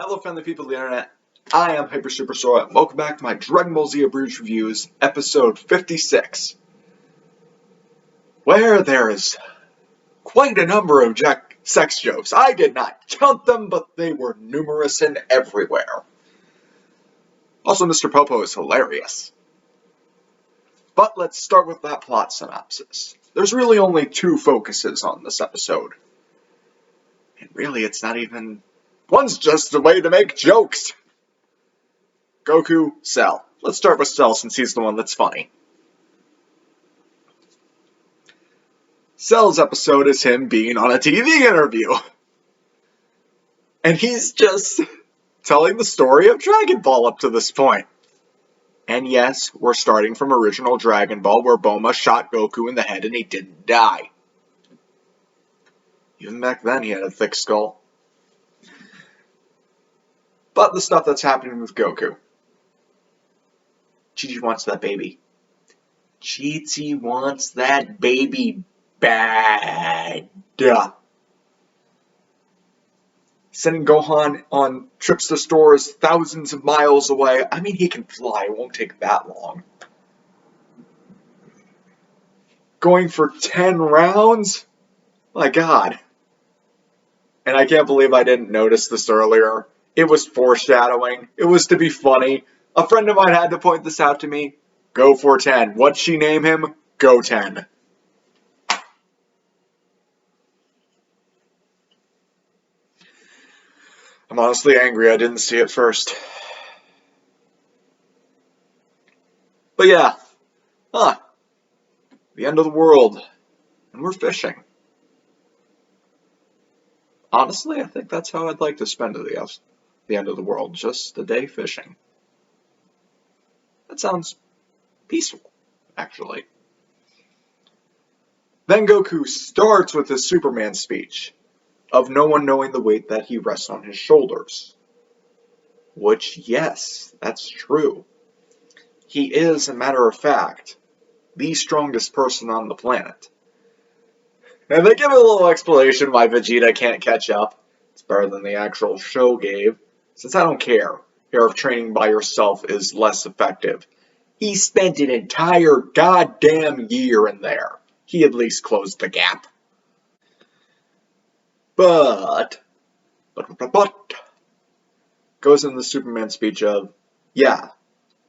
Hello friendly people of the internet, I am Hyper Super Sora, and welcome back to my Dragon Ball Z Abridged Reviews, episode 56, where there is quite a number of sex jokes. I did not count them, but they were numerous and everywhere. Also, Mr. Popo is hilarious. But let's start with that plot synopsis. There's really only two focuses on this episode. And really, it's not even... One's just a way to make jokes. Goku, Cell. Let's start with Cell since he's the one that's funny. Cell's episode is him being on a TV interview. And he's just telling the story of Dragon Ball up to this point. And yes, we're starting from original Dragon Ball where Bulma shot Goku in the head and he didn't die. Even back then he had a thick skull. But the stuff that's happening with Goku. Chi-Chi wants that baby. Chi-Chi wants that baby bad. Sending Gohan on trips to stores thousands of miles away. I mean, he can fly. It won't take that long. Going for 10 rounds? My God. And I can't believe I didn't notice this earlier. It was foreshadowing. It was to be funny. A friend of mine had to point this out to me. Go for 10. What'd she name him? Go 10. I'm honestly angry I didn't see it first. But yeah. The end of the world. And we're fishing. Honestly, I think that's how I'd like to spend the end of the world. Just a day fishing. That sounds peaceful, actually. Then Goku starts with his Superman speech of no one knowing the weight that he rests on his shoulders. Which, yes, that's true. He is, a matter of fact, the strongest person on the planet. And they give a little explanation why Vegeta can't catch up. It's better than the actual show gave. Since I don't care if training by yourself is less effective. He spent an entire goddamn year in there. He at least closed the gap. But goes in the Superman speech of, yeah,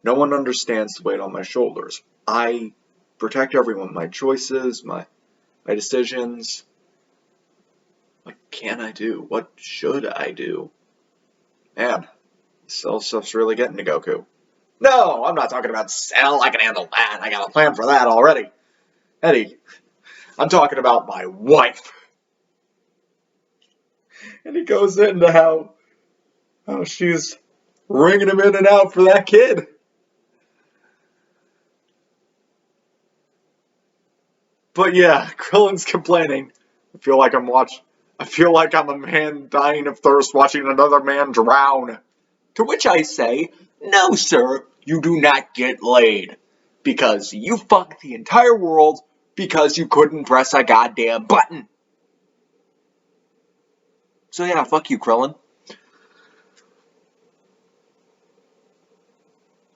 no one understands the weight on my shoulders. I protect everyone. My choices, my decisions. What can I do? What should I do? Man, Cell stuff's really getting to Goku. No, I'm not talking about Cell. I can handle that. I got a plan for that already. Eddie, I'm talking about my wife. And he goes into how she's ringing him in and out for that kid. But yeah, Krillin's complaining. I feel like I'm a man dying of thirst watching another man drown. To which I say, no sir, you do not get laid. Because you fucked the entire world because you couldn't press a goddamn button. So yeah, fuck you, Krillin.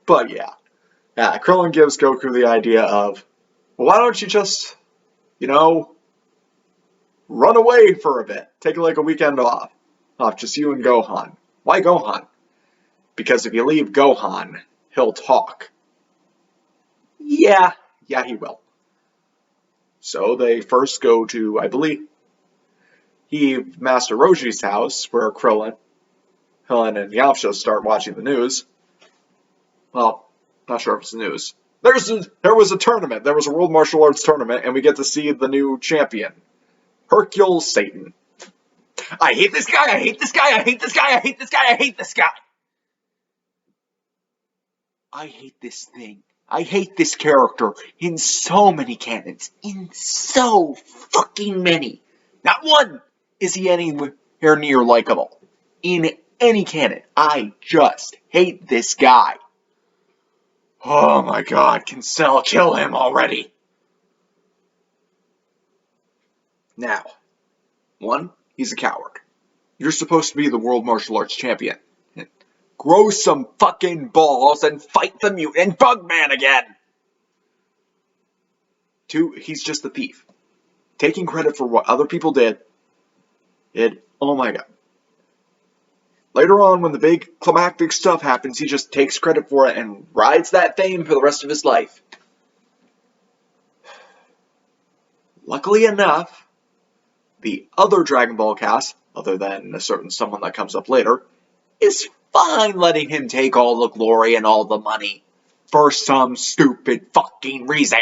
But yeah, Krillin gives Goku the idea of, well, why don't you just, run away for a bit. Take like a weekend off. Just you and Gohan. Why Gohan? Because if you leave Gohan, he'll talk. Yeah, he will. So they first go to, I believe, Master Roshi's house, where Krillin and Yamcha start watching the news. Well, not sure if it's the news. There was a tournament. There was a World Martial Arts tournament, and we get to see the new champion, Hercule Satan. I hate this guy, I hate this guy, I hate this guy, I hate this guy, I hate this guy. I hate this thing. I hate this character in so many canons. In so fucking many. Not one is he anywhere near likable. In any canon. I just hate this guy. Oh my God, can Cell kill him already? Now, one, he's a coward. You're supposed to be the World Martial Arts Champion. grow some fucking balls and fight the mutant Bugman again. 2, he's just a thief. Taking credit for what other people did. Oh my god. Later on, when the big climactic stuff happens, he just takes credit for it and rides that fame for the rest of his life. Luckily enough, the other Dragon Ball cast, other than a certain someone that comes up later, is fine letting him take all the glory and all the money for some stupid fucking reason.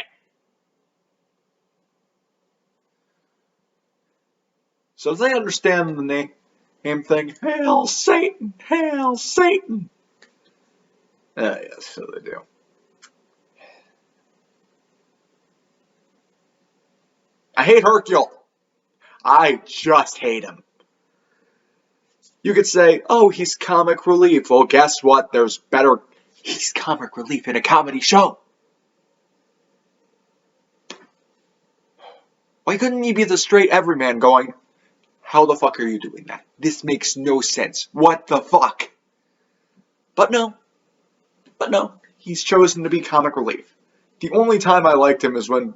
So they understand the name thing. Hail Satan! Hail Satan! Yes, so they do. I hate Hercule. I just hate him. You could say, oh, he's comic relief. Well, guess what? There's better. He's comic relief in a comedy show. Why couldn't he be the straight everyman going, how the fuck are you doing that? This makes no sense. What the fuck? But no, he's chosen to be comic relief. The only time I liked him is when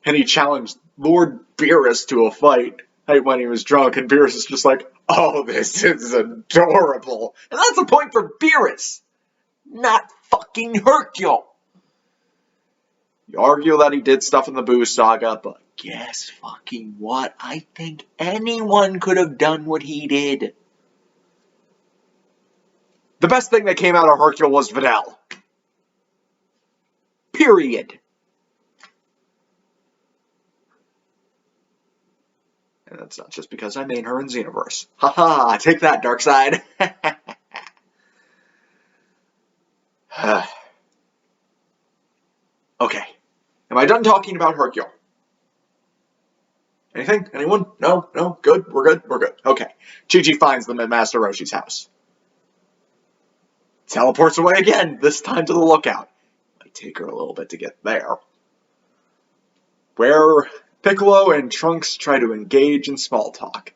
he challenged Lord Beerus to a fight when he was drunk, and Beerus is just like, oh, this is adorable. And that's a point for Beerus, not fucking Hercule. You argue that he did stuff in the Boo Saga, but guess fucking what? I think anyone could have done what he did. The best thing that came out of Hercule was Videl. Period. And that's not just because I made her in Xenoverse. Haha, take that, Darkseid. Okay. Am I done talking about Hercule? Anything? Anyone? No? No? Good? We're good? We're good. Okay. Chi-Chi finds them at Master Roshi's house. Teleports away again, this time to the lookout. Might take her a little bit to get there. Where Piccolo and Trunks try to engage in small talk.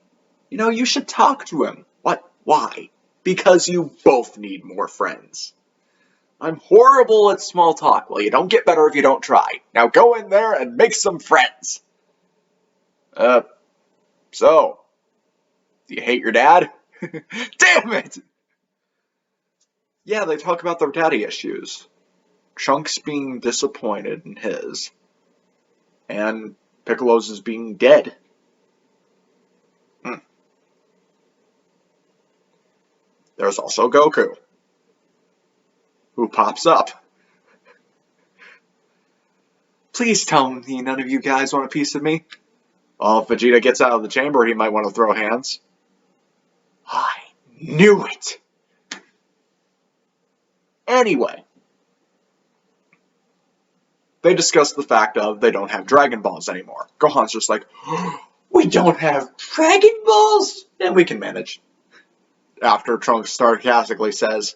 You know, you should talk to him. What? Why? Because you both need more friends. I'm horrible at small talk. Well, you don't get better if you don't try. Now go in there and make some friends. So, do you hate your dad? Damn it! Yeah, they talk about their daddy issues. Trunks being disappointed in his, and Piccolo's is being dead. There's also Goku, who pops up. Please tell me none of you guys want a piece of me. Well, if Vegeta gets out of the chamber, he might want to throw hands. I knew it! Anyway, they discuss the fact of they don't have Dragon Balls anymore. Gohan's just like, we don't have Dragon Balls? And we can manage. After Trunks sarcastically says,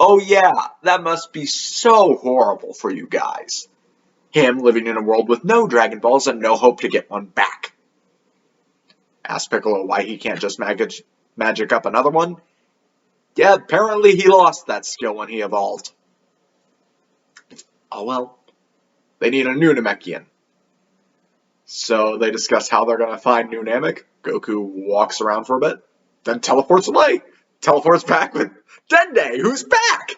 oh yeah, that must be so horrible for you guys. Him living in a world with no Dragon Balls and no hope to get one back. Asks Piccolo why he can't just magic up another one. Yeah, apparently he lost that skill when he evolved. Oh well. They need a new Namekian. So they discuss how they're going to find new Namek. Goku walks around for a bit, then teleports away. Teleports back with Dende, who's back!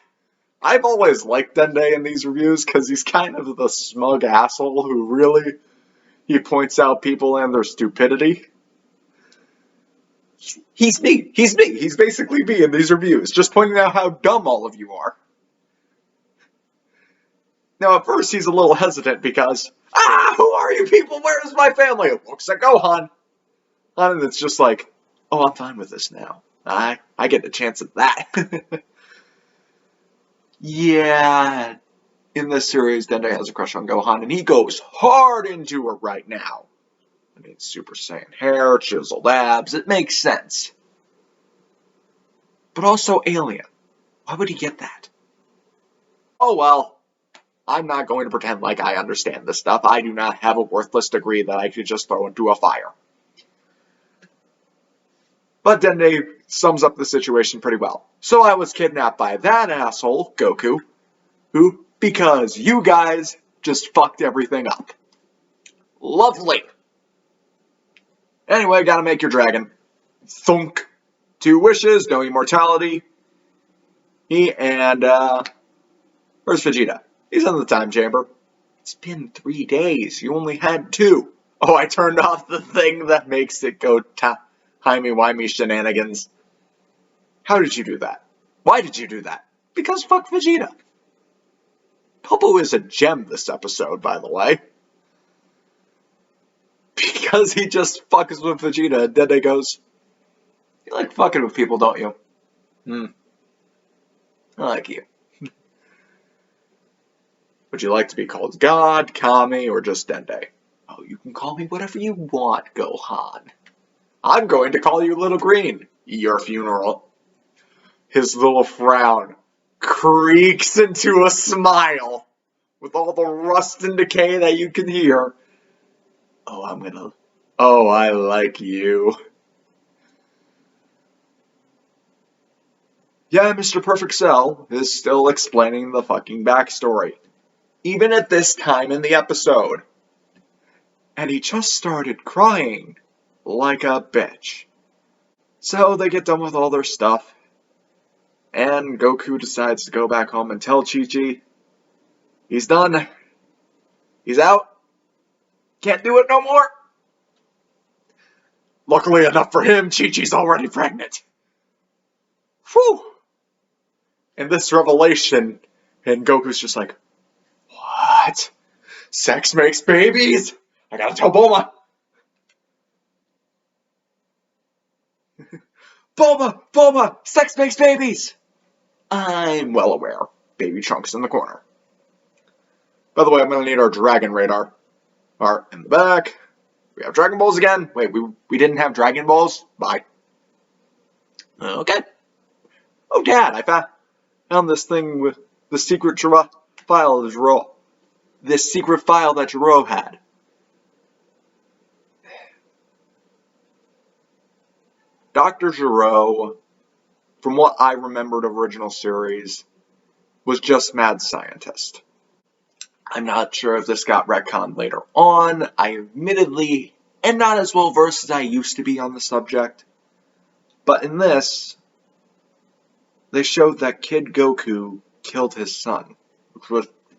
I've always liked Dende in these reviews because he's kind of the smug asshole who really, he points out people and their stupidity. He's me. He's me. He's basically me in these reviews, just pointing out how dumb all of you are. Now, at first, he's a little hesitant because, who are you people? Where is my family? It looks like Gohan. And it's just like, oh, I'm fine with this now. I get the chance at that. Yeah, in this series, Dende has a crush on Gohan, and he goes hard into her right now. I mean, Super Saiyan hair, chiseled abs, it makes sense. But also alien. Why would he get that? Oh well, I'm not going to pretend like I understand this stuff. I do not have a worthless degree that I could just throw into a fire. But Dende sums up the situation pretty well. So I was kidnapped by that asshole, Goku, who, because you guys just fucked everything up. Lovely. Anyway, gotta make your dragon. Thunk. 2 wishes, no immortality. Where's Vegeta? He's in the time chamber. It's been 3 days. You only had 2. Oh, I turned off the thing that makes it go timey-wimey shenanigans. How did you do that? Why did you do that? Because fuck Vegeta. Popo is a gem this episode, by the way. Because he just fucks with Vegeta, and Dende goes, you like fucking with people, don't you? I like you. Would you like to be called God, Kami, or just Dende? Oh, you can call me whatever you want, Gohan. I'm going to call you Little Green. Your funeral. His little frown creaks into a smile with all the rust and decay that you can hear. Oh, I like you. Yeah, Mr. Perfect Cell is still explaining the fucking backstory. Even at this time in the episode. And he just started crying like a bitch. So they get done with all their stuff. And Goku decides to go back home and tell Chi-Chi he's done. He's out. Can't do it no more. Luckily enough for him, Chi-Chi's already pregnant. Whew. And this revelation, and Goku's just like, what? Sex makes babies? I gotta tell Bulma. Bulma, sex makes babies. I'm well aware. Baby Trunks in the corner. By the way, I'm gonna need our Dragon Radar. Alright, in the back. We have Dragon Balls again. Wait, we didn't have Dragon Balls? Bye. Okay. Oh, Dad, I found this thing with the secret file of Jiro. This secret file that Jiro had. Dr. Jiro, from what I remembered of original series, was just mad scientist. I'm not sure if this got retconned later on. I admittedly am not as well versed as I used to be on the subject. But in this, they showed that Kid Goku killed his son,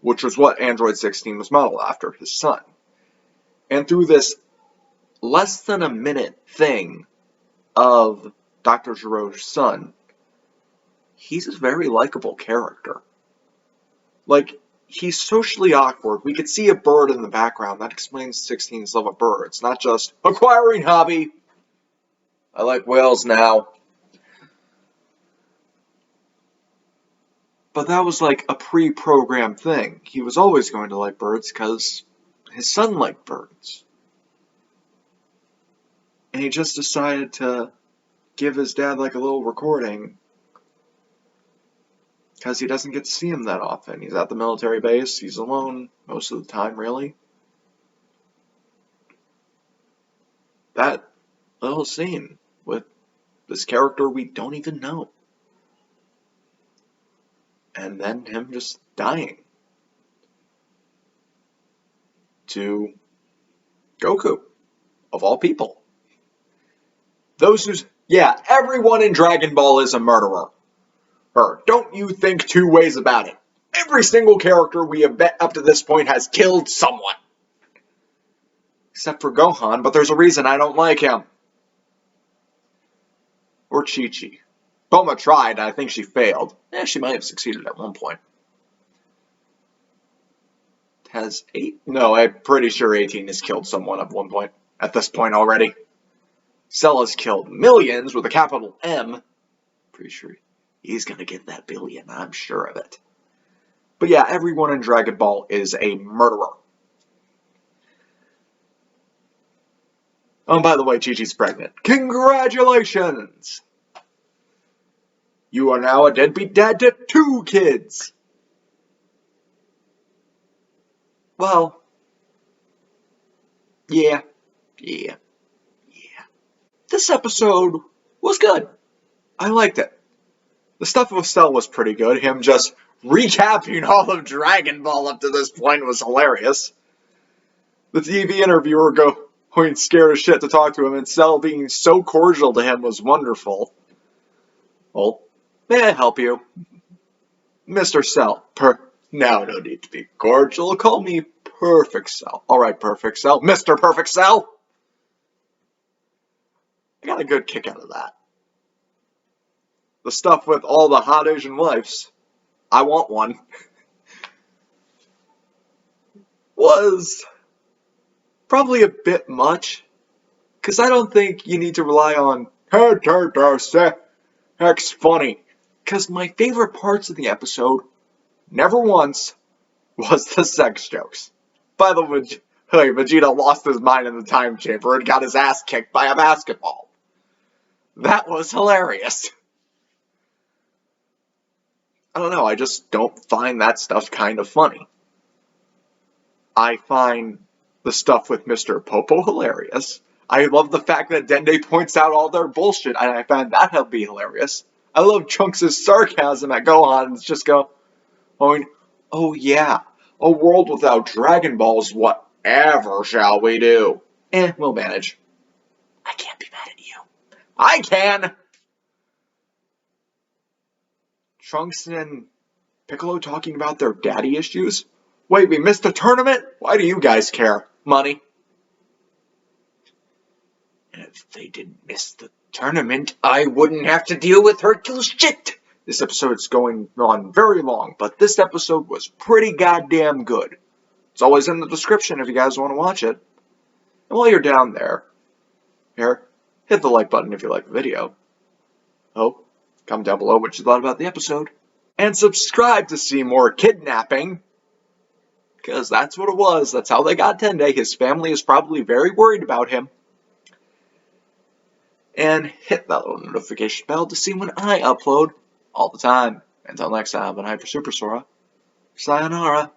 which was what Android 16 was modeled after, his son. And through this less than a minute thing of Dr. Jiro's son, he's a very likable character. Like, he's socially awkward. We could see a bird in the background. That explains 16's love of birds. Not just acquiring hobby. I like whales now. But that was like a pre-programmed thing. He was always going to like birds because his son liked birds. And he just decided to give his dad like a little recording because he doesn't get to see him that often. He's at the military base. He's alone most of the time, really. That little scene with this character we don't even know. And then him just dying. To Goku, of all people. Everyone in Dragon Ball is a murderer. Don't you think 2 ways about it. Every single character we have met up to this point has killed someone. Except for Gohan, but there's a reason I don't like him. Or Chi-Chi. Bulma tried, I think she failed. She might have succeeded at one point. Has 8? No, I'm pretty sure 18 has killed someone at one point. At this point already. Cell has killed millions with a capital M. Pretty sure he's gonna get that billion, I'm sure of it. But yeah, everyone in Dragon Ball is a murderer. Oh, and by the way, Chi-Chi's pregnant. Congratulations! You are now a deadbeat dad to 2 kids. Well, yeah. This episode was good. I liked it. The stuff with Cell was pretty good. Him just recapping all of Dragon Ball up to this point was hilarious. The TV interviewer going scared as shit to talk to him, and Cell being so cordial to him was wonderful. Well, may I help you? Mr. Cell. No need to be cordial. Call me Perfect Cell. Alright, Perfect Cell. Mr. Perfect Cell! I got a good kick out of that. The stuff with all the hot Asian wives, I want one, was probably a bit much, because I don't think you need to rely on sex funny, because my favorite parts of the episode, never once, was the sex jokes. By the way, Vegeta lost his mind in the time chamber and got his ass kicked by a basketball. That was hilarious. I don't know, I just don't find that stuff kind of funny. I find the stuff with Mr. Popo hilarious. I love the fact that Dende points out all their bullshit, and I find that to be hilarious. I love Trunks' sarcasm at Gohan. It's just going, oh yeah, a world without Dragon Balls, whatever shall we do? We'll manage. I can't be mad at you. I can! Trunks and Piccolo talking about their daddy issues? Wait, we missed the tournament? Why do you guys care? Money. And if they didn't miss the tournament, I wouldn't have to deal with Hercule's shit. This episode's going on very long, but this episode was pretty goddamn good. It's always in the description if you guys want to watch it. And while you're down there, hit the like button if you like the video. Oh, comment down below what you thought about the episode. And subscribe to see more kidnapping. Because that's what it was. That's how they got Dende. His family is probably very worried about him. And hit that little notification bell to see when I upload all the time. Until next time, I'm Hyper Super Sora. Sayonara.